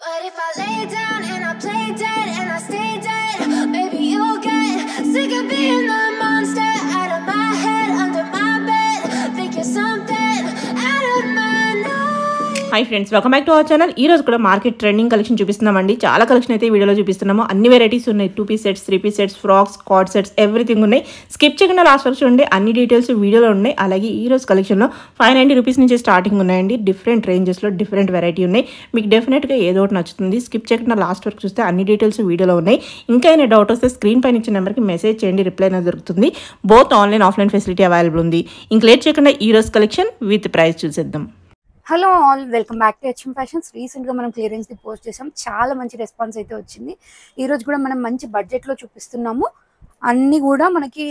But if I lay down and I play dead and I stay dead, baby, you'll get sick of being the monster out of my head, under my bed. Think you're something out of my night. Hi friends, welcome back to our channel. ఈ రోజు కూడా market trending collection చూపిస్తున్నామండి. చాలా collection అయితే వీడియోలో చూపిస్తున్నాము. అన్ని varieties ఉన్నాయి. 2 piece sets, 3 piece sets, frocks, cord sets, everything ఉన్నాయి. స్కిప్ చేయకుండా లాస్ట్ వరకు చూడండి. అన్ని డీటెయిల్స్ వీడియోలో ఉన్నాయి. అలాగే ఈ రోజు కలెక్షన్లో 590 రూపీస్ నుంచి స్టార్టింగ్ ఉన్నాయండి. డిఫరెంట్ రేంజెస్లో డిఫరెంట్ వెరైటీ ఉన్నాయి. మీకు డెఫినెట్గా ఏదో ఒకటి నచ్చుతుంది. స్కిప్ చేయకుండా లాస్ట్ వరకు చూస్తే అన్ని డీటెయిల్స్ వీడియోలో ఉన్నాయి. ఇంకా ఏమైనా డౌట్ వస్తే స్క్రీన్ పైన ఇచ్చిన నెంబర్కి మెసేజ్ చేయండి, రిప్లై అనేది దొరుకుతుంది. Both online offline facility available ఉంది. ఇంక లేట్ చేయకుండా ఈ రోజు కలెక్షన్ విత్ ప్రైస్ చూసేద్దాం. Hello all, welcome back to HM fashions. రీసెంట్గా మనం క్లియరెన్స్ది పోస్ట్ చేసాం. చాలా మంచి రెస్పాన్స్ అయితే వచ్చింది. ఈరోజు కూడా మనం మంచి బడ్జెట్లో చూపిస్తున్నాము. అన్నీ కూడా మనకి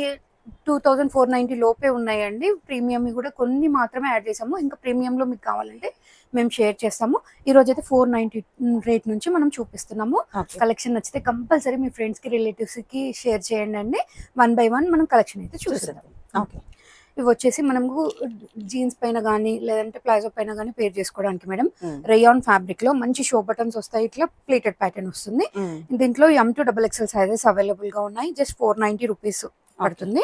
2490 లోపే ఉన్నాయండి. ప్రీమియం కూడా కొన్ని మాత్రమే యాడ్ చేసాము. ఇంకా ప్రీమియంలో మీకు కావాలంటే మేము షేర్ చేస్తాము. ఈరోజు అయితే 490 రేట్ నుంచి మనం చూపిస్తున్నాము. కలెక్షన్ నచ్చితే కంపల్సరీ మీ ఫ్రెండ్స్కి, రిలేటివ్స్కి షేర్ చేయండి అండి. 1 by 1 మనం కలెక్షన్ అయితే చూపిస్తాము. ఓకే, ఇవి వచ్చేసి మనకు జీన్స్ పైన కానీ లేదంటే ప్లాజో పైన కానీ పేర్ చేసుకోవడానికి మేడం. రేయాన్ ఫ్యాబ్రిక్ లో మంచి షో బటన్స్ వస్తాయి. ఇట్లా ప్లేటెడ్ ప్యాటర్న్ వస్తుంది. దీంట్లో M2XXL సైజెస్ అవైలబుల్ గా ఉన్నాయి. జస్ట్ 490 రూపీస్ పడుతుంది.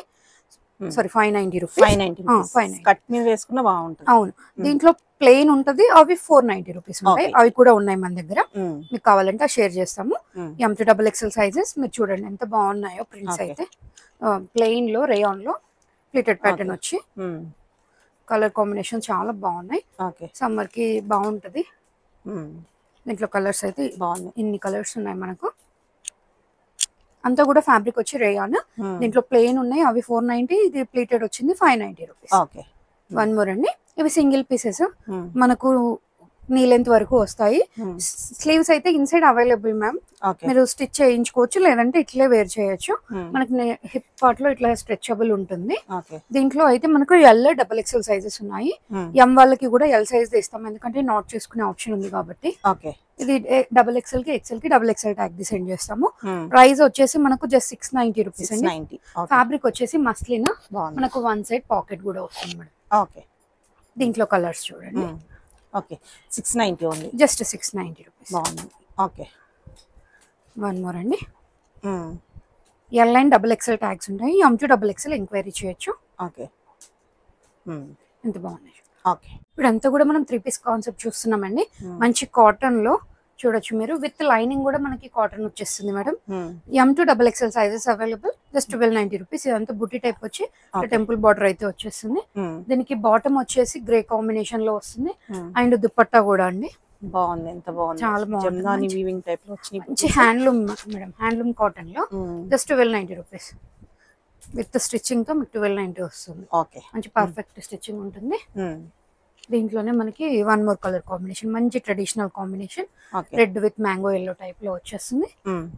Sorry, 590 rupees. కట్ మీద వేసుకున్న బాగుంటుంది. అవును, దీంట్లో ప్లెయిన్ ఉంటది. అవి 490 రూపీస్ ఉంటాయి. అవి కూడా ఉన్నాయి మన దగ్గర. మీకు కావాలంటే షేర్ చేస్తాము. M2XXL సైజెస్ మీరు చూడండి ఎంత బాగున్నాయో. ప్రింట్స్ అయితే ప్లెయిన్ లో రేయాన్ లో ప్లేటెడ్ ప్యాటర్న్ వచ్చి కలర్ కాంబినేషన్ చాలా బాగున్నాయి. సమ్మర్ కి బాగుంటది. దీంట్లో కలర్స్ అయితే బాగున్నాయి. ఇన్ని కలర్స్ ఉన్నాయి మనకు. అంతా కూడా ఫ్యాబ్రిక్ వచ్చి రేయాన్. దీంట్లో ప్లెయిన్ ఉన్నాయి. అవి 490. ఇది ప్లేటెడ్ వచ్చింది 590 రూపీస్. వన్ మోర్ అండి. ఇవి సింగిల్ పీసెస్ మనకు నీ లెంత్ వరకు వస్తాయి. స్లీవ్స్ అయితే ఇన్సైడ్ అవైలబుల్ మ్యామ్. మీరు స్టిచ్ చేయించుకోవచ్చు, లేదంటే ఇట్లే వేర్ చేయొచ్చు. మనకి హిప్ పార్ట్ లో ఇట్లా స్ట్రెచబుల్ ఉంటుంది. దీంట్లో అయితే మనకు XXL సైజెస్ ఉన్నాయి. ఎం వాళ్ళకి కూడా ఎల్ సైజ్ తీస్తాం, ఎందుకంటే నాట్ చేసుకునే ఆప్షన్ ఉంది కాబట్టి. ఇది XXL కి XL కి XXL ట్యాగ్ ది సెండ్ చేస్తాము. ప్రైస్ వచ్చేసి మనకు జస్ట్ 690 రూపీస్ అండి. ఫ్యాబ్రిక్ వచ్చేసి మస్లిన్. మనకు వన్ సైడ్ పాకెట్ కూడా వస్తుంది మేడం. దీంట్లో కలర్స్ చూడండి. Okay, 690 only. Just 690 rupees. బాగుంది. ఓకే, వన్ మోర్ అండి. L and XXL ట్యాగ్స్ ఉంటాయి. M2XXL ఎంక్వైరీ చేయొచ్చు. ఓకే, ఎంత బాగున్నాయి. ఓకే, ఇప్పుడు అంతా కూడా మనం 3 పీస్ కాన్సెప్ట్ చూస్తున్నామండి. మంచి కాటన్ లో చూడొచ్చు మీరు. విత్ లైనింగ్ కూడా మనకి కాటన్ వచ్చేస్తుంది madam. M2XXL sizes available. Just 1290 rupees. ఇదంతా బుట్టి టైప్ వచ్చి టెంపుల్ బార్డర్ అయితే వచ్చేస్తుంది. దీనికి బాటమ్ వచ్చేసి గ్రే కాంబినేషన్ లో వస్తుంది. అండ్ దుపట్టా కూడా అండి బాగుంది. ఎంత బాగుంది, చాలా బాగుంది. వీవింగ్ టైప్ లో వచ్చింది. మంచి హ్యాండ్లూమ్ మేడం. హ్యాండ్లూమ్ కాటన్ లో జస్ట్ 1290 రూపీస్. విత్ స్టిచ్చింగ్ తో మీకు 1290 వస్తుంది. ఓకే, మంచి పర్ఫెక్ట్ స్టిచ్చింగ్ ఉంటుంది. దీంట్లోనే మనకి వన్ మోర్ కలర్ కాంబినేషన్, మంచి traditional combination. Red with mango yellow type లో వచ్చేస్తుంది.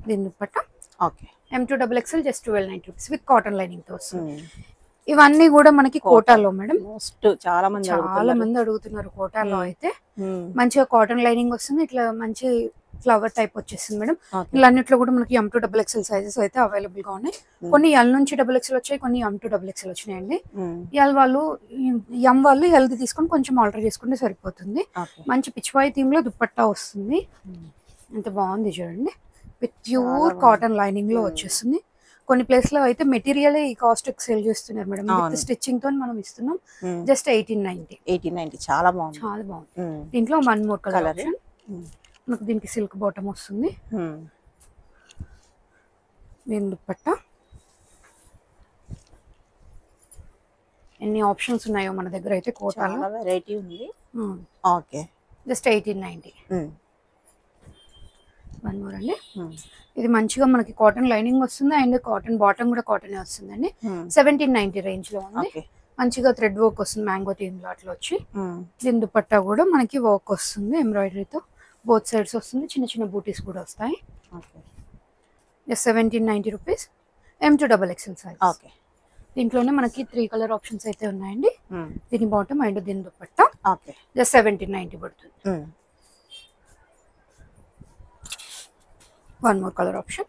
దీని dupatta M2XXL just 1290 rupees with cotton lining తో వస్తుంది. ఇవన్నీ కూడా మనకి కోటాలో మేడం. చాలా మంది అడుగుతున్నారు. కోటాలో అయితే మంచిగా కాటన్ లైనింగ్ వస్తుంది. ఇట్లా మంచి ఫ్లవర్ టైప్ వచ్చేసింది మేడం. ఇలా అన్నిట్లో కూడా మనకి M2XXL సైజెస్ అయితే అవైలబుల్ గా ఉన్నాయి. కొన్ని L నుంచి XXL వచ్చాయి, కొన్ని M2XXL వచ్చినాయండి. ఎల్ వాళ్ళు ఎల్ది తీసుకొని కొంచెం ఆల్టర్ చేసుకుంటే సరిపోతుంది. మంచి పిచ్వాయి థీమ్ లో దుపట్టా వస్తుంది. ఎంత బాగుంది చూడండి. విత్ ప్యూర్ కాటన్ లైనింగ్ లో వచ్చేస్తుంది. కొన్ని ప్లేస్ లో అయితే మెటీరియల్ ఈ కాస్ట్ సేల్ చేస్తున్నారు మేడం. విత్ స్టిచ్చింగ్ తో మనం ఇస్తున్నాం. జస్ట్ 1890. చాలా బాగుంది. చాలా బాగుంది. దీంట్లో వన్ మోర్ కలర్. మనకు దీనికి సిల్క్ బాటమ్ వస్తుంది. దీని దుపట్టా ఎన్ని ఆప్షన్స్ ఉన్నాయో మన దగ్గర అయితే. కోటాలో వెరైటీ ఉంది. Okay, just 1890. వన్ మోర్ అండి. ఇది మంచిగా మనకి కాటన్ లైనింగ్ వస్తుంది. అండ్ కాటన్ బాటమ్ కూడా కాటన్ వస్తుందండి. 1790 రేంజ్ లో ఉంది. మంచిగా థ్రెడ్ వర్క్ వస్తుంది. మ్యాంగో థీమ్ లో అట్లా వచ్చి. దీని దుపట్టా కూడా మనకి వర్క్ వస్తుంది ఎంబ్రాయిడరీతో. బోత్ సైడ్స్ వస్తుంది. చిన్న చిన్న బూటీస్ కూడా వస్తాయి. Just 1790 rupees. M2XXL size. దీంట్లోనే మనకి 3 కలర్ ఆప్షన్స్ అయితే ఉన్నాయండి. దీని బాటమ్ అండ్ దీని దుపట్టా జస్ట్ 1790 పడుతుంది. One more colour option.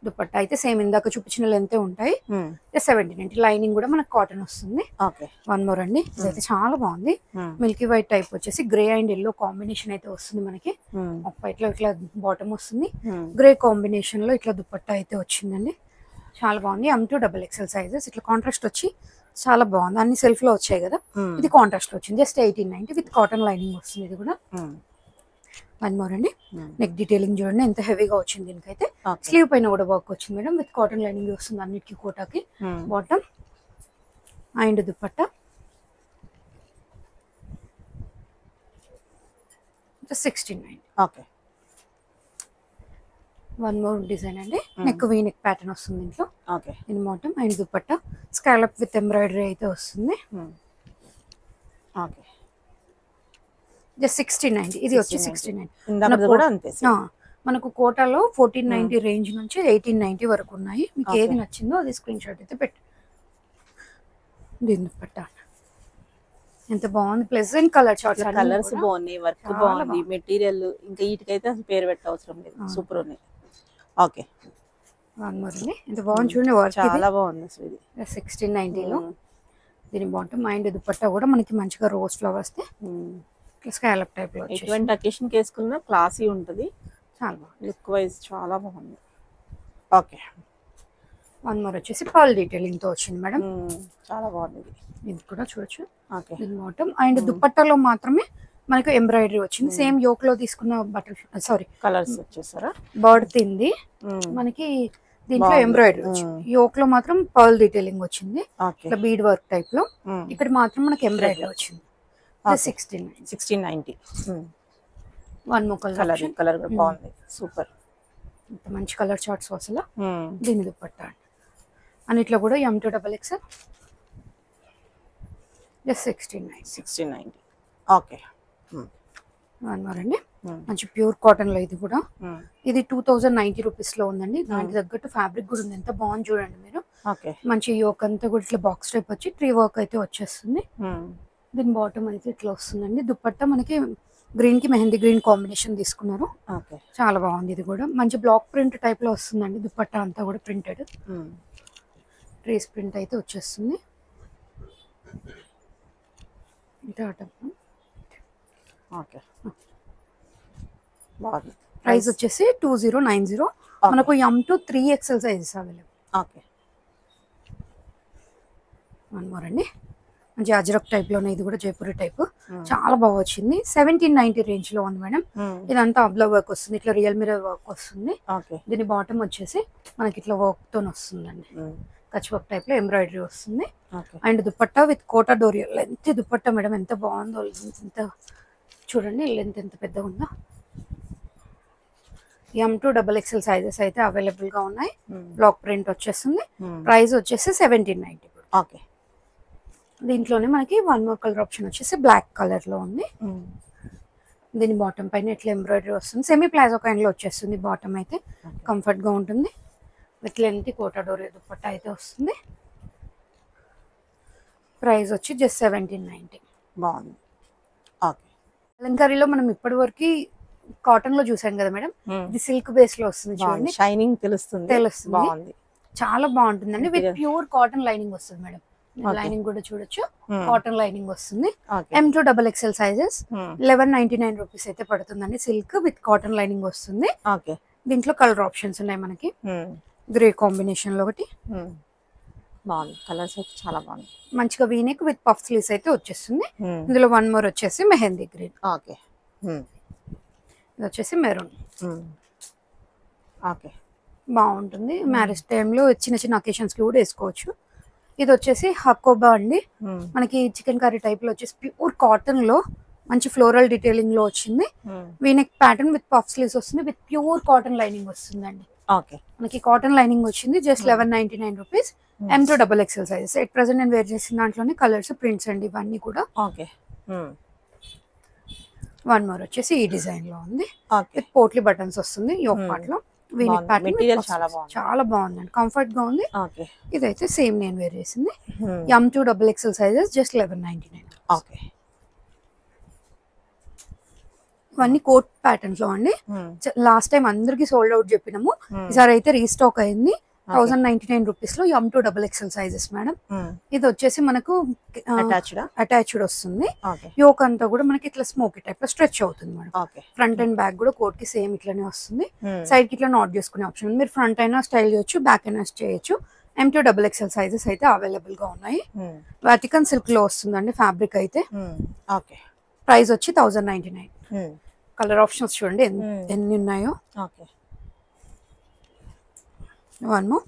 Dupatta అయితే సేమ్ ఇందాక చూపించిన లెంత్ ఉంటాయి. 1790. లైనింగ్ కూడా మనకు కాటన్ వస్తుంది. వన్ మోర్ అండి, ఇదైతే చాలా బాగుంది. మిల్కీ వైట్ టైప్ వచ్చేసి గ్రే అండ్ ఎల్లో కాంబినేషన్ అయితే వస్తుంది మనకి. ఒక వైట్ లో ఇట్లా బాటమ్ వస్తుంది, గ్రే కాంబినేషన్ లో ఇట్లా దుపట్టా అయితే వచ్చిందండి. చాలా బాగుంది. M2 XXL sizes. ఇట్లా కాంట్రాస్ట్ వచ్చి చాలా బాగుంది. అన్ని సెల్ఫ్ లో వచ్చాయి కదా, ఇది కాంట్రాస్ట్ వచ్చింది. జస్ట్ 1890 విత్ కాటన్ లైనింగ్ వస్తుంది. ఇది కూడా వన్ మోర్ అండి. నెక్ డీటెయిలింగ్ చూడండి ఎంత హెవీగా వచ్చింది. దీనికైతే స్లీవ్ పైన కూడా వర్క్ వచ్చింది మేడం, విత్ కాటన్ లైనింగ్ వస్తుంది అన్నిటికీ. కోటాకి bottom and dupatta 1690. Okay. One more design అండి. నెక్ వీ నెక్ ప్యాటర్న్ వస్తుంది దీంట్లో. ఇది bottom and dupatta scallop with embroidery అయితే వస్తుంది. జస్ట్ 1690. ఇది వచ్చి 1690. మనకు కోటాలో 1490 రేంజ్ నుంచి 1890 వరకు ఉన్నాయి. మీకు ఏది నచ్చిందో అది స్క్రీన్ షాట్ అయితే పెట్టి దీని దుపట్టా ఎంత బాగుంది. ప్లెజెంట్ కలర్ చార్ట్స్, కలర్స్ బాగున్నాయి, వర్క్ బాగుంది, మెటీరియల్ ఇంకా వీటికైతే అసలు పేరు పెట్టవసరం లేదు. సూపర్ ఉన్నాయి. ఓకే. వన్ మోర్ అండి, ఎంత బాగుంది చూడండి. వర్క్ చాలా బాగుంది అసలు. ఇది 1690లో. దీని బాటమ్ అండ్ దుపట్టా కూడా మనకి మంచిగా రోజ్ ఫ్లవర్స్ స్కాలప్ టైప్ లో. ఎటువంటి అకేషన్ వేసుకున్నా క్లాసీ ఉంటుంది. చాలా బాగుంది. లుక్ వైజ్ చాలా బాగుంది. ఓకే. వన్ మోర్ వచ్చేసి పర్ల్ డీటెయిలింగ్ తో వచ్చింది మేడం. చాలా బాగుంది. ఇది కూడా చూడొచ్చు. ఓకే. దీని బాటమ్ అండ్ దుపట్టాలో మాత్రమే మనకు ఎంబ్రాయిడరీ వచ్చింది. సేమ్ యోక్ లో తీసుకున్న బటర్ సారీ కలర్స్ వచ్చేసారా, బర్డ్ తింది మనకి. దీంట్లో ఎంబ్రాయిడరీ వచ్చింది. యోక్ లో మాత్రం పర్ల్ డీటెయిలింగ్ వచ్చింది, ఇట్లా బీడ్ వర్క్ టైప్ లో. ఇక్కడ మాత్రం మనకి ఎంబ్రాయిడరీ వచ్చింది. 1690. One more colour. కలర్ కూడా బాగుంది. సూపర్. మంచి కలర్ చార్ట్స్ అసలు. దీని దుపట్టా అన్నిట్లో కూడా M2 XXL. Just 1690. Okay. One more అండి. మంచి ప్యూర్ కాటన్ లో ఇది కూడా. ఇది 2090 రూపీస్ లో ఉందండి. దానికి తగ్గట్టు ఫ్యాబ్రిక్ కూడా ఉంది. ఎంత బాగుంది చూడండి మీరు. మంచి యోక్ అంతా కూడా ఇట్లా బాక్స్ టైప్ వచ్చి ట్రీ వర్క్ అయితే వచ్చేస్తుంది. దీని బాటమ్ అయితే ఇట్లా వస్తుందండి. దుపట్టా మనకి గ్రీన్ కి మెహందీ గ్రీన్ కాంబినేషన్ తీసుకున్నారు. చాలా బాగుంది. ఇది కూడా మంచి బ్లాక్ ప్రింట్ టైప్ లో వస్తుందండి. దుపట్టా అంతా కూడా ప్రింటెడ్ ట్రేస్ ప్రింట్ అయితే వచ్చేస్తుంది. ప్రైస్ వచ్చేసి 2090. మనకు M2 3XL sizes available. One more అండి. మంచి అజరక్ టైప్ లోనే ఇది కూడా జైపూరి టైప్. చాలా బాగా వచ్చింది. 1790 రేంజ్ లో ఉంది మేడం. ఇదంతా అబ్లా వర్క్ వస్తుంది, ఇట్లా రియల్ మిరర్ వర్క్ వస్తుంది. దీని బాటమ్ వచ్చేసి మనకి ఇట్లా వర్క్ తో వస్తుందండి. కచ్ వర్క్ టైప్ లో ఎంబ్రాయిడరీ వస్తుంది. అండ్ దుపట్టా విత్ కోటా డోరియల్ లెంత్ దుపట్టా మేడం. ఎంత బాగుందో ఎంత చూడండి, లెంత్ ఎంత పెద్దగా ఉందో. M2 XXL సైజెస్ అయితే అవైలబుల్ గా ఉన్నాయి. బ్లాక్ ప్రింట్ వచ్చేస్తుంది. ప్రైస్ వచ్చేసి 1790. ఓకే. దీంట్లోనే మనకి వన్ మోర్ కలర్ ఆప్షన్ వచ్చేసి బ్లాక్ కలర్ లో ఉంది. దీని బాటమ్ పైన ఇట్లా ఎంబ్రాయిడరీ వస్తుంది. సెమీ ప్లాజో కైండ్ లో వచ్చేస్తుంది. బాటమ్ అయితే కంఫర్ట్ గా ఉంటుంది. విత్ లెంత్ కోటా డోరియా దుపట్టా అయితే వస్తుంది. ప్రైస్ వచ్చి జస్ట్ 1790. బాగుంది. ఓకే. కలంకారీలో మనం ఇప్పటి వరకు కాటన్ లో చూసాం కదా మేడం, ఇది సిల్క్ బేస్ లో వస్తుంది చూడండి. షైనింగ్ తెలుస్తుంది. బాగుంది. చాలా బాగుంటుందండి. విత్ ప్యూర్ కాటన్ లైనింగ్ వస్తుంది మేడం. లైనింగ్ కూడా చూడొచ్చు. కాటన్ లైనింగ్ వస్తుంది. M2 XXL సైజెస్ 1199 రూపీస్ అయితే పడుతుందండి. సిల్క్ విత్ కాటన్ లైనింగ్ వస్తుంది. దీంట్లో కలర్ ఆప్షన్స్ ఉన్నాయి మనకి. గ్రే కాంబినేషన్ లో ఒకటి బాగుంది. కలర్స్ అయితే చాలా బాగుంది. మంచిగా వీనెక్ విత్ పఫ్ స్లీవ్స్ అయితే వచ్చేస్తుంది. ఇందులో వన్ మోర్ వచ్చేసి మెహందీ గ్రీన్. ఓకే. ఇది వచ్చేసి మెరూన్. ఓకే. బాగుంటుంది. మ్యారేజ్ టైంలో చిన్న చిన్న అకేషన్స్ కి కూడా వేసుకోవచ్చు. ఇది వచ్చేసి హకోబా అండి. మనకి చికెన్ కర్రీ టైప్ లో వచ్చేసి ప్యూర్ కాటన్ లో మంచి ఫ్లోరల్ డీటెయిలింగ్ లో వచ్చింది. V-neck pattern with puff sleeves వస్తుంది. విత్ ప్యూర్ కాటన్ లైనింగ్ వస్తుందండి. మనకి కాటన్ లైనింగ్ వచ్చింది. Just 1199 rupees. M2 XXL sizes. At present నేను వేర్ చేసిన దాంట్లోనే కలర్స్ ప్రింట్స్ అండి ఇవన్నీ కూడా. వన్ మోర్ వచ్చేసి ఈ డిజైన్ లో ఉంది. విత్ పోట్లీ బటన్స్ వస్తుంది యోక్ పార్ట్ లో. మెటీరియల్ చాలా బాగుందండి. కంఫర్ట్ గా ఉంది. ఇదైతే సేమ్ నేను వేర్ చేసింది. M2 XXL sizes. జస్ట్ 1199. ఇవన్నీ కోట్ ప్యాటర్న్స్ లో అండి. లాస్ట్ టైం అందరికి సోల్డ్ అవుట్ చెప్పినాము, ఈసారి అయితే రీస్టాక్ అయింది. 1099 రూపీస్ లో M2XXL సైజెస్ మేడం. ఇది వచ్చేసి మనకు అటాచ్డ్ వస్తుంది. యోక్ అంతా కూడా మనకి ఇట్లా స్మోకీ టైప్ లో స్ట్రెచ్ అవుతుంది మేడం. ఫ్రంట్ అండ్ బ్యాక్ కూడా కోట్ కి సేమ్ ఇట్లానే వస్తుంది. సైడ్ కి ఇట్లా నాట్ చేసుకునే ఆప్షన్. మీరు ఫ్రంట్ అయినా స్టైల్ చేయొచ్చు, బ్యాక్ అయినా చేయొచ్చు. M2XXL సైజెస్ అయితే అవైలబుల్ గా ఉన్నాయి. వాటికన్ సిల్క్ లో వస్తుందండి ఫ్యాబ్రిక్ అయితే. ప్రైస్ వచ్చి 1099. కలర్ ఆప్షన్స్ చూడండి ఎన్ని ఉన్నాయో. One more.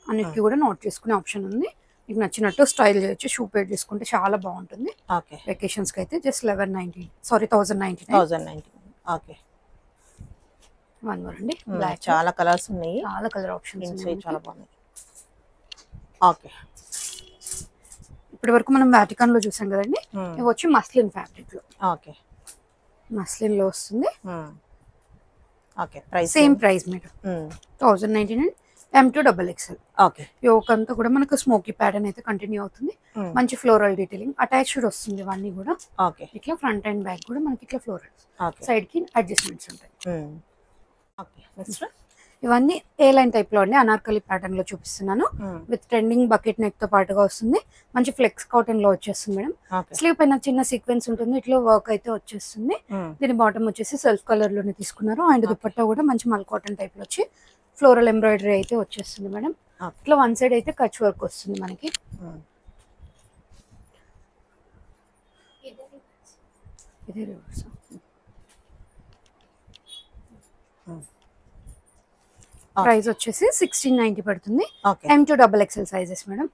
అన్నిటికీ కూడా నోట్ చేసుకునే ఆప్షన్ ఉంది. మీకు నచ్చినట్టు స్టైల్ చేయొచ్చు. షూ పేర్ చేసుకుంటే చాలా బాగుంటుంది. వెకేషన్స్ కి అయితే జస్ట్ 1099. వన్ మోర్ అండి. బ్లాక్ చాలా కలర్స్ ఉన్నాయి, చాలా కలర్ ఆప్షన్స్ చాలా బాగున్నాయి. ఇప్పటి వరకు మనం వాటికన్ లో చూసాం కదండి. ఇవి వచ్చి మస్లిన్ ఫ్యాబ్రిక్ లో. మస్లిన్ లో వస్తుంది. Same price madam 1099. M2XXL. Yoke అంతా కూడా మనకు స్మోకీ ప్యాటర్న్ అయితే కంటిన్యూ అవుతుంది. మంచి ఫ్లోరల్ డీటెయిలింగ్ అటాచ్డ్ వస్తుంది. ఇవన్నీ కూడా ఇట్లా ఫ్రంట్ అండ్ బ్యాక్ కూడా మనకి ఇట్లా ఫ్లోరల్, సైడ్ కి అడ్జస్ట్మెంట్స్ ఉంటాయి. ఇవన్నీ ఏ లైన్ టైప్ లో అండి, అనార్కలి ప్యాటర్న్ లో చూపిస్తున్నాను. విత్ ట్రెండింగ్ బకెట్ నెక్ తో పాటుగా వస్తుంది. మంచి ఫ్లెక్స్ కాటన్ లో వచ్చేస్తుంది మేడం. స్లీవ్ పైన చిన్న సీక్వెన్స్ ఉంటుంది, ఇట్లా వర్క్ అయితే వచ్చేస్తుంది. దీని బాటమ్ వచ్చేసి సెల్ఫ్ కలర్ లోనే తీసుకున్నారు. అండ్ దుపట్టా కూడా మంచి మల్ కాటన్ టైప్ లో వచ్చి ఫ్లోరల్ ఎంబ్రాయిడరీ అయితే వచ్చేస్తుంది మేడం. ఇట్లా వన్ సైడ్ అయితే కచ్ వర్క్ వస్తుంది మనకి. ఇది రివర్స్. ప్రైస్ వచ్చేసి 1690 పడుతుంది. M2XXL sizes madam.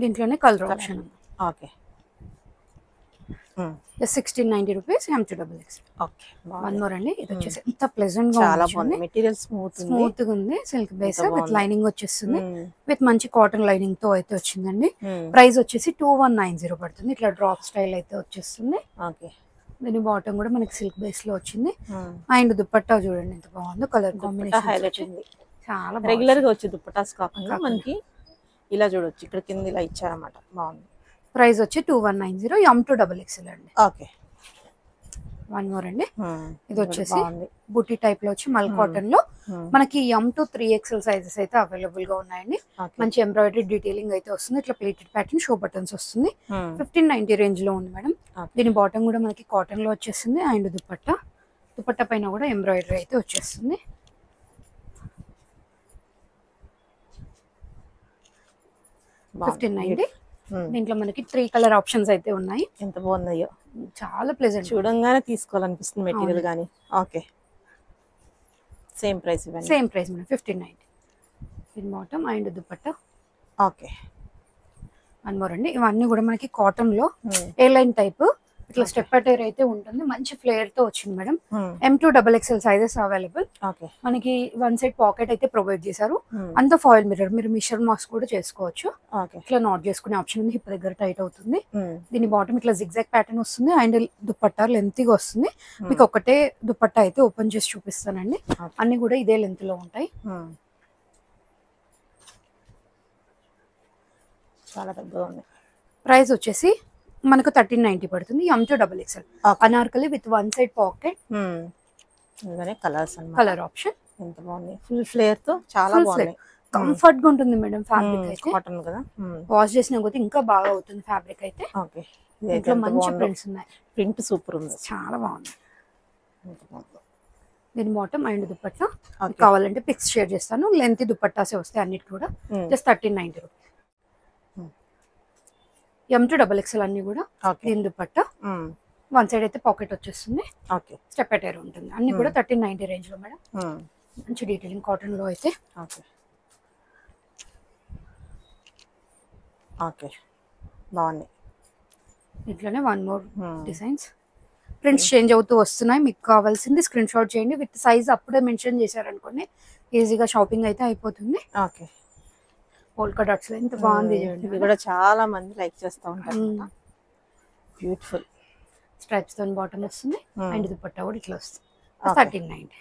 దీంట్లోనే colour option. 1690 rupees M2XXL. One more అండి. ఇది వచ్చేసి ఎంత ప్లెజెంట్ గా ఉంది. మెటీరియల్ స్మూత్ గా ఉంది. సిల్క్ బేస్ విత్ లైనింగ్ వచ్చేస్తుంది. విత్ మంచి కాటన్ లైనింగ్ తో అయితే వచ్చిందండి. ప్రైస్ వచ్చేసి 2190 పడుతుంది. ఇట్లా డ్రాప్ స్టైల్ అయితే వచ్చేస్తుంది. దీని బాటమ్ కూడా మనకి సిల్క్ బేస్ లో వచ్చింది. అండ్ దుపట్టా చూడండి ఎంత బాగుందో. కలర్ కాంబినేషన్ చాలా రెగ్యులర్ గా వచ్చే దుపట్టాస్ కాకుండా మనకి ఇలా చూడొచ్చు. ఇక్కడ కింద ఇలా ఇచ్చారన్నమాట. బాగుంది. ప్రైస్ వచ్చి 2190. M2XXL అండి. వన్ మోర్ అండి. ఇది వచ్చేసి బూటీ టైప్ లో వచ్చి మల్ కాటన్ లో మనకి M2XXL సైజెస్ అయితే అవైలబుల్ గా ఉన్నాయండి. మంచి ఎంబ్రాయిడరీ డీటెయిలింగ్ అయితే వస్తుంది. ఇట్లా ప్లేటెడ్ ప్యాటర్న్ షో బటన్స్ వస్తుంది. 1590 రేంజ్ లో ఉంది మేడం. దీని బాటమ్ కూడా మనకి కాటన్ లో వచ్చేస్తుంది. అండ్ దుపట్టా పైన కూడా ఎంబ్రాయిడరీ అయితే వచ్చేస్తుంది. దీంట్లో మనకి 3 కలర్ ఆప్షన్స్ అయితే ఉన్నాయి. ఎంత బాగున్నాయో, చాలా ప్లెజెంట్. చూడంగానే తీసుకోవాలనిపిస్తుంది మెటీరియల్ గానీ. Same price madam. 1590. దీని bottom and dupatta. One more అండి. ఇవన్నీ కూడా మనకి కాటన్ లో ఏ లైన్ టైప్ ఇట్లా స్టెప్ అటైర్ అయితే ఉంటుంది. మంచి ఫ్లేయర్ తో వచ్చింది మేడం. M2XXL sizes available. మనకి వన్ సైడ్ పాకెట్ అయితే ప్రొవైడ్ చేశారు. అంత ఫాయిల్ మిర్రర్, మీరు మిషర్ మాస్క్ కూడా చేసుకోవచ్చు. ఇట్లా నాట్ చేసుకునే ఆప్షన్ ఉంది. హిప్ దగ్గర టైట్ అవుతుంది. దీని బాటమ్ ఇట్లా జిగ్జాగ్ ప్యాటర్న్ వస్తుంది. అండ్ దుపట్టా లెంత్ గా వస్తుంది. మీకు ఒకటే దుపట్టా అయితే ఓపెన్ చేసి చూపిస్తానండి. అన్ని కూడా ఇదే లెంత్ లో ఉంటాయి. చాలా పెద్దగా ఉంది. ప్రైస్ వచ్చేసి మనకు 1390 పడుతుంది. M2XXL Anarkali with one side pocket. Colour option ఎంత బాగుంది. ఫుల్ ఫ్లేర్ తో చాలా బాగుంది. కంఫర్ట్ గా ఉంటుంది మేడం. ఫ్యాబ్రిక్ అయితే కాటన్ కదా. వాష్ చేసిన కొద్ది ఇంకా బాగా అవుతుంది ఫ్యాబ్రిక్ అయితే. దీంట్లో మంచి ప్రింట్స్ ఉన్నాయి. ప్రింట్ సూపర్ ఉంది. చాలా బాగుంది. దీని బాటమ్ అండ్ దుపట్టా కావాలంటే పిక్స్ షేర్ చేస్తాను. లెంత్ దుపట్టాసే వస్తాయి అన్నిటి కూడా. Just 1390 rupees. M2XXL అన్ని కూడా. దీని దుపట్టా వన్ సైడ్ అయితే పాకెట్ వచ్చేస్తుంది. స్టెప్ అటైర్ ఉంటుంది. అన్ని కూడా 1390 రేంజ్ లో మేడం. మంచి డీటెయిలింగ్ కాటన్ లో అయితే. బాగుంది. ఇట్లానే one more designs. Prints change అవుతూ వస్తున్నాయి. మీకు కావాల్సింది స్క్రీన్ షాట్ చేయండి. విత్ సైజ్ అప్పుడే మెన్షన్ చేశారనుకోండి ఈజీగా షాపింగ్ అయితే అయిపోతుంది. పోల్కా డాట్స్ లో ఎంత బాగుంది చూడండి. ఇది కూడా చాలా మంది లైక్ చేస్తూ ఉంటారు. బ్యూటిఫుల్ స్ట్రైప్స్ తో బాటమ్ వస్తుంది. అండ్ దుపట్టా కూడా ఇట్లా వస్తుంది. 1390.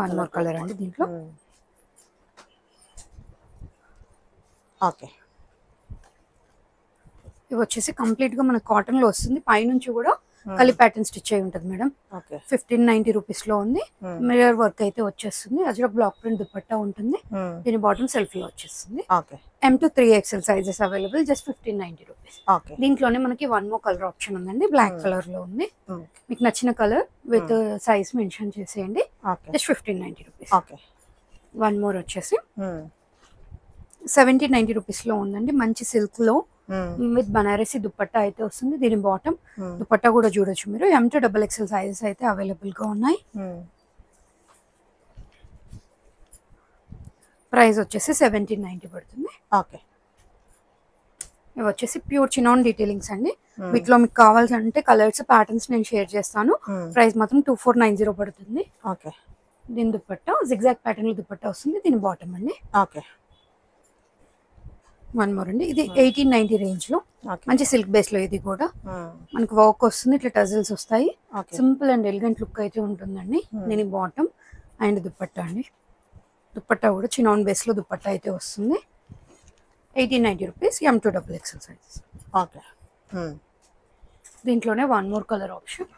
వన్ మోర్ కలర్ అండి దీంట్లో. ఇవి వచ్చేసి కంప్లీట్ గా మన కాటన్ లో వస్తుంది, పైనుంచి కూడా కలి ప్యాటర్న్ స్టిచ్ అయి ఉంటుంది మేడం. 1590 రూపీస్ లో ఉంది. మిర్రర్ వర్క్ అయితే వచ్చేస్తుంది, అజరా బ్లాక్ ప్రింట్ దుపట్టా ఉంటుంది. దీని బాటమ్ సెల్ఫ్ లో వచ్చేస్తుంది. M to 3XL sizes available, just 1590 rupees. దీంట్లోనే మనకి వన్ మోర్ కలర్ ఆప్షన్ ఉందండి, బ్లాక్ కలర్ లో ఉంది. మీకు నచ్చిన కలర్ విత్ సైజ్ మెన్షన్ చేసేయండి, జస్ట్ 1590 రూపీస్. వన్ మోర్ వచ్చేసి 1790 రూపీస్ లో ఉందండి, మంచి సిల్క్ లో విత్ బనారసి దుపట్టా అయితే వస్తుంది. దీని బాటమ్ దుపట్టా కూడా చూడొచ్చు మీరు. M to XXL సైజెస్ అయితే అవైలబుల్ గా ఉన్నాయి. ప్రైస్ వచ్చేసి 1790 పడుతుంది. ఇవి వచ్చేసి ప్యూర్ చినాన్ డీటెయిలింగ్స్ అండి. వీటిలో మీకు కావాల్సింటే కలర్స్ ప్యాటర్న్స్ నేను షేర్ చేస్తాను. ప్రైస్ మాత్రం 2490 పడుతుంది. దీని దుపట్టా జిగ్జాగ్ ప్యాటర్న్ లో దుపట్టా వస్తుంది. దీని బాటమ్ అండి. వన్ మోర్ అండి, ఇది 1890 రేంజ్ లో మంచి సిల్క్ బేస్ లో, ఇది కూడా మనకు వర్క్ వస్తుంది, ఇట్లా టజిల్స్ వస్తాయి. సింపుల్ అండ్ ఎలిగెంట్ లుక్ అయితే ఉంటుందండి. దీని బాటమ్ అండ్ దుపట్టా అండి. దుపట్టా కూడా చినాన్ బేస్ లో దుపట్టా అయితే వస్తుంది. 1890 rupees. M to XXL sizes. దీంట్లోనే one more colour option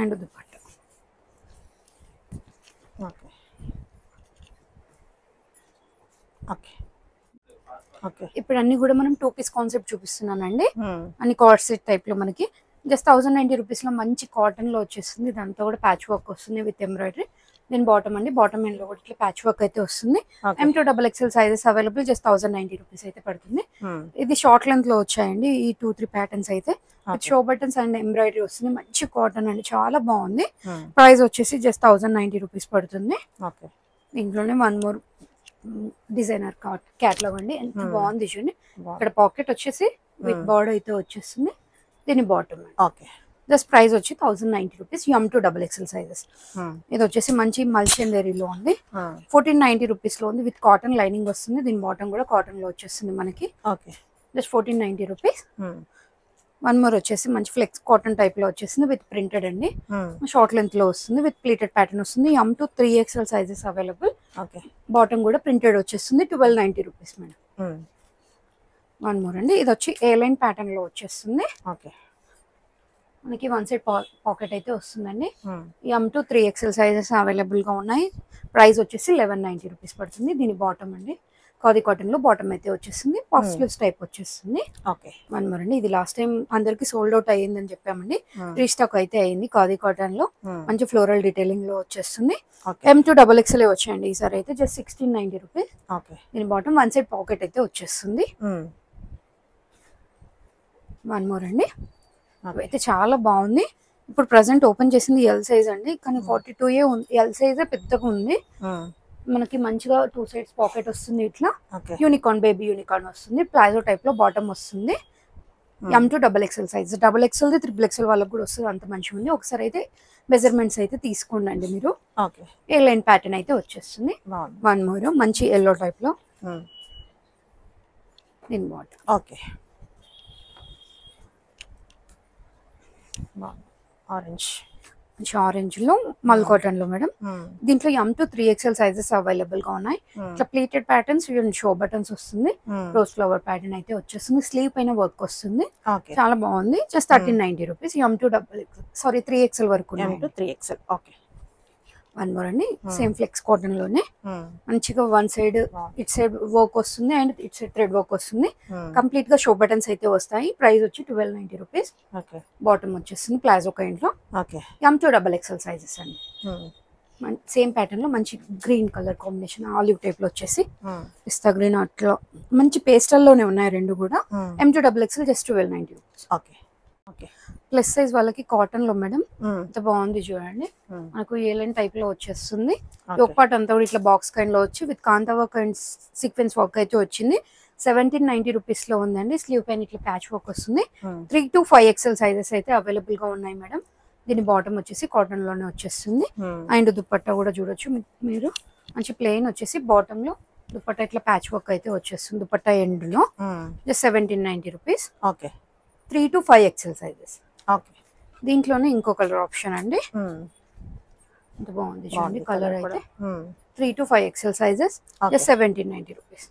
and dupatta. ఇప్పుడు అన్ని కూడా మనం 2 పీస్ కాన్సెప్ట్ చూపిస్తున్నానండి. అన్ని కార్డ్ సెట్ టైప్ లో మనకి జస్ట్ 1090 రూపీస్ లో మంచి కాటన్ లో వచ్చేస్తుంది. ఇదంతా కూడా ప్యాచ్ వర్క్ వస్తుంది విత్ ఎంబ్రాయిడరీ. దీని బాటమ్ అండి, బాటమ్ ఎండ్ లో కూడా ఇట్లా ప్యాచ్ వర్క్ అయితే వస్తుంది. M to XXL sizes available, just 1090 rupees అయితే పడుతుంది. ఇది షార్ట్ లెంత్ లో వచ్చాయండి ఈ 2-3 ప్యాటర్న్స్ అయితే. షో బటన్స్ అండ్ ఎంబ్రాయిడరీ వస్తుంది, మంచి కాటన్ అండి, చాలా బాగుంది. ప్రైస్ వచ్చేసి జస్ట్ 1090 రూపీస్ పడుతుంది. దీంట్లోనే వన్ మోర్ డిజైనర్ క్యాట్లాగ్ అండి, ఎంత బాగుంది చూడండి. ఇక్కడ పాకెట్ వచ్చేసి విత్ బార్డర్ అయితే వచ్చేస్తుంది. దీని బాటమ్ జస్ట్ ప్రైస్ వచ్చి 1090 rupees. M to XXL sizes. ఇది వచ్చేసి మంచి మల్చందరీలో ఉంది, 1490 రూపీస్ లో ఉంది. విత్ కాటన్ లైనింగ్ వస్తుంది. దీని బాటమ్ కూడా కాటన్ లో వచ్చేస్తుంది మనకి, జస్ట్ 1490 రూపీస్. వన్ మోర్ వచ్చేసి మంచి ఫ్లెక్స్ కాటన్ టైప్ లో వచ్చేసింది విత్ ప్రింటెడ్ అండి, షార్ట్ లెంత్ లో వస్తుంది, విత్ ప్లీటెడ్ ప్యాటర్న్ వస్తుంది. M to 3XL sizes available. Bottom కూడా ప్రింటెడ్ వచ్చేస్తుంది, 1290 రూపీస్ మేడం. వన్ మోర్ అండి, ఇది వచ్చి ఏ లైన్ ప్యాటర్న్ లో వచ్చేస్తుంది. మనకి వన్ సైడ్ పాకెట్ అయితే వస్తుందండి. M to 3XL sizes available గా ఉన్నాయి. ప్రైస్ వచ్చేసి 1190 రూపీస్ పడుతుంది. దీని బాటమ్ అండి, ఖాదీ కాటన్ లో బాటమ్ అయితే వచ్చేస్తుంది, పఫ్ స్లీవ్స్ టైప్ వచ్చేస్తుంది. వన్ మోర్ అండి, ఇది లాస్ట్ టైం అందరికి సోల్డ్ అవుట్ అయ్యిందని చెప్పామండి, రీస్టాక్ అయితే అయ్యింది. ఖాదీ కాటన్ లో మంచి ఫ్లోరల్ డీటెయిలింగ్ లో వచ్చేస్తుంది. M to XXL వచ్చాయండి ఈసారి అయితే, జస్ట్ 1690 రూపీస్. దీని బాటమ్ వన్ సైడ్ పాకెట్ అయితే వచ్చేస్తుంది. వన్ మోర్ అండి, అయితే చాలా బాగుంది. ఇప్పుడు ప్రెసెంట్ ఓపెన్ చేసింది ఎల్ సైజ్ అండి, కానీ 42 ఉంది. ఎల్ సైజ్ పెద్దగా ఉంది. మనకి మంచిగా 2 సైడ్స్ పాకెట్ వస్తుంది, ఇట్లా యూనికార్న్ బేబీ యూనికార్న్ వస్తుంది, ప్లాజో టైప్ లో బాటమ్ వస్తుంది. M to XXL size. XXL the XXL వాళ్ళకి కూడా వస్తుంది, అంత మంచిగా ఉంది. ఒకసారి అయితే మెజర్మెంట్స్ అయితే తీసుకోండి మీరు. ఏ లైన్ ప్యాటర్న్ అయితే వచ్చేస్తుంది. వన్ మోర్ మంచి ఎల్లో టైప్ లో దీని బాటమ్. ఆరెంజ్, మంచి ఆరెంజ్ లో మల్ కాటన్ లో మేడం. దీంట్లో M to 3XL sizes available గా ఉన్నాయి. ఇట్లా ప్లీటెడ్ ప్యాటర్న్స్, షో బటన్స్ వస్తుంది, రోజ్ ఫ్లవర్ ప్యాటర్న్ అయితే వచ్చేస్తుంది, స్లీవ్ పైన వర్క్ వస్తుంది, చాలా బాగుంది. Just 1390 rupees. M to 3XL వరకు. 3XL. వన్ మోర్ అండి, సేమ్ ఫ్లెక్స్ కాటన్ లోనే మంచిగా one side it side work వస్తుంది and it side thread work వస్తుంది. కంప్లీట్ గా షో బటన్స్ అయితే వస్తాయి. ప్రైస్ వచ్చి 1290 రూపీస్. బాటమ్ వచ్చేస్తుంది ప్లాజో కైండ్ లో. M to XXL సైజెస్ అండి. సేమ్ ప్యాటర్న్ లో మంచి green colour combination, olive type లో వచ్చేసి పిస్తా గ్రీన్, అట్లా మంచి పేస్టల్ లోనే ఉన్నాయి రెండు కూడా. M to XXL just 1290 rupees. Plus size వాళ్ళకి కాటన్ లో మేడం, ఎంత బాగుంది చూడండి. మనకు ఏలైన్ టైప్ లో వచ్చేస్తుంది. ఒక పార్ట్ అంతా కూడా ఇట్లా బాక్స్ కైండ్ లో వచ్చి with kantha work and sequence work అయితే వచ్చింది. 1790 రూపీస్ లో ఉందండి. స్లీవ్ పైన ఇట్లా ప్యాచ్ వర్క్ వస్తుంది. 3 to 5XL సైజెస్ అయితే అవైలబుల్ గా ఉన్నాయి మేడం. దీని బాటమ్ వచ్చేసి కాటన్ లోనే వచ్చేస్తుంది. అండ్ దుపట్టా కూడా చూడొచ్చు మీరు, మంచి ప్లెయిన్ వచ్చేసి బాటమ్ లో దుపట్టా ఇట్లా ప్యాచ్ వర్క్ అయితే వచ్చేస్తుంది. దుపట్టా ఎండ్ లో just 1790 rupees. 3 to 5XL sizes. దీంట్లోనే ఇంకో కలర్ ఆప్షన్ అండి, ఎంత బాగుంది చూడండి కలర్ అయితే. 3 to 5XL sizes, just 1790 rupees.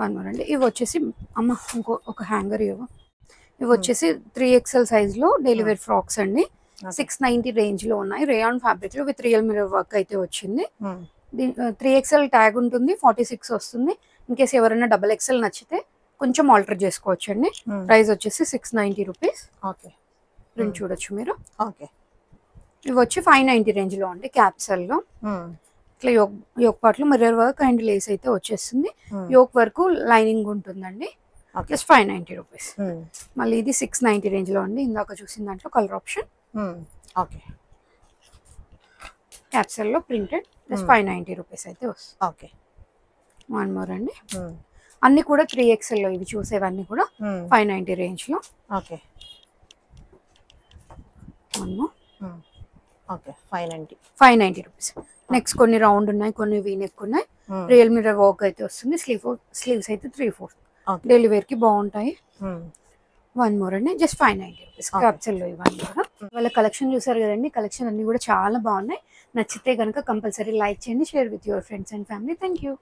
One more అండి. ఇవి వచ్చేసి అమ్మ ఇంకో ఒక హ్యాంగర్ ఇవ్వ. ఇవి వచ్చేసి 3XL సైజ్ లో డైలీ వేర్ ఫ్రాక్స్ అండి. 690 రేంజ్ లో ఉన్నాయి. రేయాన్ ఫ్యాబ్రిక్ లో విత్ రియల్ మిర్రర్ వర్క్ అయితే వచ్చింది. 3XL ట్యాగ్ ఉంటుంది, 46 వస్తుంది. ఇన్ కేస్ ఎవరైనా XXL నచ్చితే కొంచెం ఆల్టర్ చేసుకోవచ్చు అండి. ప్రైస్ వచ్చేసి 690 రూపీస్. ఓకే, ప్రింట్ చూడొచ్చు మీరు. ఓకే, ఇవి వచ్చి 590 రేంజ్ లో అండి. క్యాప్సల్ లో ఇట్లా యోక్ పార్ట్ లో మిర్రర్ వర్క్ అండ్ లేస్ అయితే వచ్చేస్తుంది. యోక్ వర్క్ లైనింగ్ ఉంటుందండి. Just 590 rupees. మళ్ళీ ఇది 690 రేంజ్ లో అండి. ఇందాక చూసిన దాంట్లో కలర్ ఆప్షన్. ఓకే, క్యాప్సల్ లో ప్రింటెడ్ జస్ట్ 590 రూపీస్ అయితే వస్తుంది. ఓకే, వన్ మోర్ అండి. అన్ని కూడా 3XL లో ఇవి చూసేవన్నీ కూడా 590 రేంజ్ లో. Okay, one more. Okay, 590. 590 rupees. Next కొన్ని రౌండ్ ఉన్నాయి, కొన్ని వీ నెక్ ఉన్నాయి. రియల్ మిర్రర్ వర్క్ అయితే వస్తుంది. స్లీవ్స్ అయితే 3/4 డైలీ వేర్ కి బాగుంటాయి. వన్ మోర్ అండి. Just 590 rupees. క్యాప్సల్ లో ఇవన్నీ కూడా. వాళ్ళ కలెక్షన్ చూసారు కదండి. కలెక్షన్ అన్ని కూడా చాలా బాగున్నాయి. నచ్చితే కనుక కంపల్సరీ లైక్ చేయండి, share with your friends and family. Thank you.